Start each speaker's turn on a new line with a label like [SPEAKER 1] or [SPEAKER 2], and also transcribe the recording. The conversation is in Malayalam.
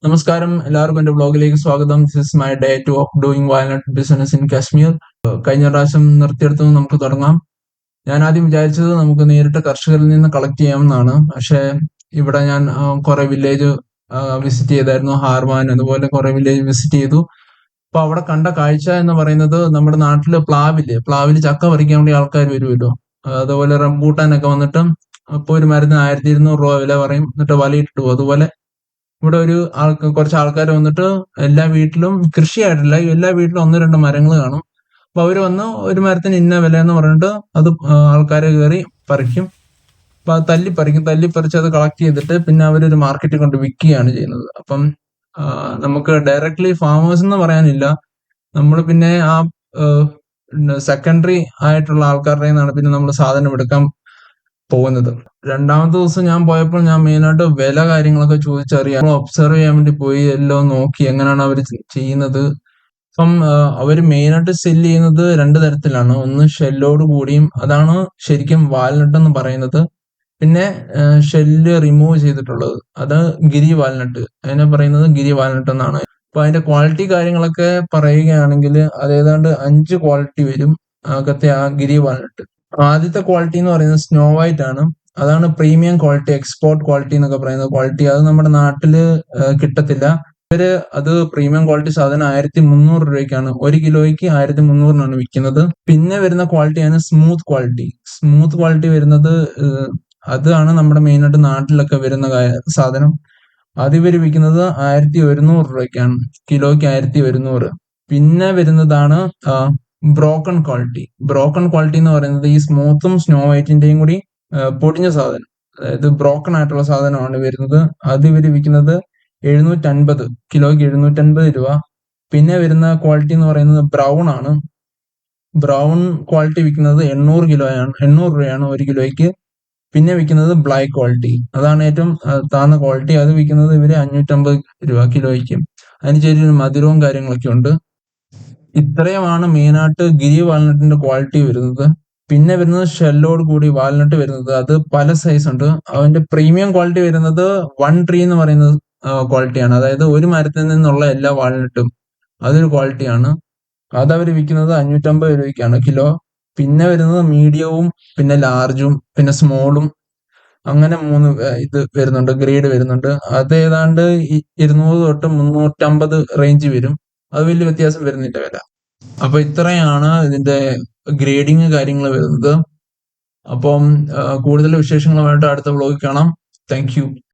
[SPEAKER 1] നമസ്കാരം, എല്ലാവർക്കും എന്റെ ബ്ലോഗിലേക്ക് സ്വാഗതം. This is my day two of doing walnut business in Kashmir. കഴിഞ്ഞ പ്രാവശ്യം നിർത്തിയെടുത്ത് നമുക്ക് തുടങ്ങാം. ഞാൻ ആദ്യം വിചാരിച്ചത് നമുക്ക് നേരിട്ട് കർഷകരിൽ നിന്ന് കളക്ട് ചെയ്യാമെന്നാണ്. പക്ഷേ ഇവിടെ ഞാൻ കുറെ വില്ലേജ് വിസിറ്റ് ചെയ്തായിരുന്നു. ഹാർവാൻ അതുപോലെ കുറെ വില്ലേജ് വിസിറ്റ് ചെയ്തു. അപ്പൊ അവിടെ കണ്ട കാഴ്ച എന്ന് പറയുന്നത്, നമ്മുടെ നാട്ടില് പ്ലാവില് ചക്ക പറിക്കാൻ വേണ്ടി ആൾക്കാർ വരുമല്ലോ. അതുപോലെ റംബൂട്ടാനൊക്കെ വന്നിട്ട് അപ്പൊ ഒരു മരുന്ന് 1200 രൂപ വില പറയും, എന്നിട്ട് വലയിട്ടിട്ട് പോകും. അതുപോലെ ഇവിടെ കുറച്ച് ആൾക്കാർ വന്നിട്ട് എല്ലാ വീട്ടിലും, കൃഷിയായിട്ടില്ല, എല്ലാ വീട്ടിലും ഒന്ന് രണ്ട് മരങ്ങൾ കാണും. അപ്പൊ അവര് വന്ന് ഒരു മരത്തിന് ഇന്ന വില എന്ന് പറഞ്ഞിട്ട് അത് ആൾക്കാരെ കയറി പറിക്കും. അപ്പൊ അത് തല്ലിപ്പറിച്ച് അത് കളക്ട് ചെയ്തിട്ട് പിന്നെ അവരൊരു മാർക്കറ്റിൽ കൊണ്ട് വിൽക്കുകയാണ് ചെയ്യുന്നത്. അപ്പം നമുക്ക് ഡയറക്ട്ലി ഫാമേഴ്സ് എന്ന് പറയാനില്ല. നമ്മൾ പിന്നെ ആ സെക്കൻഡറി ആയിട്ടുള്ള ആൾക്കാരുടെ നിന്നാണ് പിന്നെ നമ്മൾ സാധനം എടുക്കാൻ പോകുന്നത്. രണ്ടാമത്തെ ദിവസം ഞാൻ പോയപ്പോൾ ഞാൻ മെയിനായിട്ട് വില കാര്യങ്ങളൊക്കെ ചോദിച്ചറിയാൻ, ഒബ്സർവ് ചെയ്യാൻ വേണ്ടി പോയി. എല്ലാം നോക്കി എങ്ങനെയാണ് അവർ ചെയ്യുന്നത്. അപ്പം അവര് മെയിനായിട്ട് സെല്ല് ചെയ്യുന്നത് രണ്ട് തരത്തിലാണ്. ഒന്ന് ഷെല്ലോട് കൂടിയും, അതാണ് ശരിക്കും വാൽനട്ട് എന്ന് പറയുന്നത്. പിന്നെ ഷെല്ല് റിമൂവ് ചെയ്തിട്ടുള്ളത്, അത് ഗിരി വാൽനട്ട്. അതിനെ പറയുന്നത് ഗിരി വാൽനട്ട് എന്നാണ്. അപ്പൊ അതിന്റെ ക്വാളിറ്റി കാര്യങ്ങളൊക്കെ പറയുകയാണെങ്കിൽ അത് ഏതാണ്ട് 5 ക്വാളിറ്റി വരും അകത്തെ ആ ഗിരി വാൽനട്ട്. ആദ്യത്തെ ക്വാളിറ്റി എന്ന് പറയുന്നത് സ്നോ വൈറ്റ് ആണ്. അതാണ് പ്രീമിയം ക്വാളിറ്റി, എക്സ്പോർട്ട് ക്വാളിറ്റി എന്നൊക്കെ പറയുന്ന ക്വാളിറ്റി. അത് നമ്മുടെ നാട്ടില് കിട്ടത്തില്ല. അത് പ്രീമിയം ക്വാളിറ്റി സാധനം 1300 രൂപയ്ക്കാണ്, 1 കിലോയ്ക്ക് 1300-നാണ് വിൽക്കുന്നത്. പിന്നെ വരുന്ന ക്വാളിറ്റിയാണ് സ്മൂത്ത് ക്വാളിറ്റി. സ്മൂത്ത് ക്വാളിറ്റി വരുന്നത് അതാണ് നമ്മുടെ മെയിനായിട്ട് നാട്ടിലൊക്കെ വരുന്ന സാധനം. അത് ഇവര് വിൽക്കുന്നത് 1100 രൂപയ്ക്കാണ്, കിലോയ്ക്ക് 1100. പിന്നെ വരുന്നതാണ് ബ്രോക്കൺ ക്വാളിറ്റി. ബ്രോക്കൺ ക്വാളിറ്റി എന്ന് പറയുന്നത് ഈ സ്മൂത്തും സ്നോ വൈറ്റിന്റെയും കൂടി പൊടിഞ്ഞ സാധനം, അതായത് ബ്രോക്കൺ ആയിട്ടുള്ള സാധനമാണ് വരുന്നത്. അത് ഇവര് വിൽക്കുന്നത് 750, കിലോയ്ക്ക് 750 രൂപ. പിന്നെ വരുന്ന ക്വാളിറ്റി എന്ന് പറയുന്നത് ബ്രൗൺ ആണ്. ബ്രൗൺ ക്വാളിറ്റി വിൽക്കുന്നത് 800 രൂപയാണ് 1 കിലോയ്ക്ക്. പിന്നെ വിൽക്കുന്നത് ബ്ലാക്ക് ക്വാളിറ്റി, അതാണ് ഏറ്റവും താഴ്ന്ന ക്വാളിറ്റി. അത് വിൽക്കുന്നത് ഇവര് 550 രൂപ കിലോയ്ക്ക്. അതിന് ചെറിയൊരു മധുരവും കാര്യങ്ങളൊക്കെ ഉണ്ട്. ഇത്രയുമാണ് മെയിനായിട്ട് ഗിരി വാൽനട്ടിന്റെ ക്വാളിറ്റി വരുന്നത്. പിന്നെ വരുന്നത് ഷെല്ലോട് കൂടി വാൽനട്ട് വരുന്നത്, അത് പല സൈസ് ഉണ്ട്. അതിന്റെ പ്രീമിയം ക്വാളിറ്റി വരുന്നത് 1 ട്രീ എന്ന് പറയുന്നത് ക്വാളിറ്റിയാണ്. അതായത് ഒരു മരത്തിൽ നിന്നുള്ള എല്ലാ വാൽനട്ടും, അതൊരു ക്വാളിറ്റിയാണ്. അത് അവർ വിൽക്കുന്നത് 550 രൂപയ്ക്കാണ് കിലോ. പിന്നെ വരുന്നത് മീഡിയവും, പിന്നെ ലാർജും, പിന്നെ സ്മോളും, അങ്ങനെ 3 ഇത് വരുന്നുണ്ട്, ഗ്രേഡ് വരുന്നുണ്ട്. അത് ഏതാണ്ട് 200 തൊട്ട് 350 റേഞ്ച് വരും. അത് വലിയ വ്യത്യാസം വരുന്നില്ല വില. അപ്പൊ ഇത്രയാണ് ഇതിന്റെ ഗ്രേഡിങ് കാര്യങ്ങൾ വരുന്നത്. അപ്പം കൂടുതൽ വിശേഷങ്ങളുമായിട്ട് അടുത്ത വ്ലോഗിൽ കാണാം. Thank you.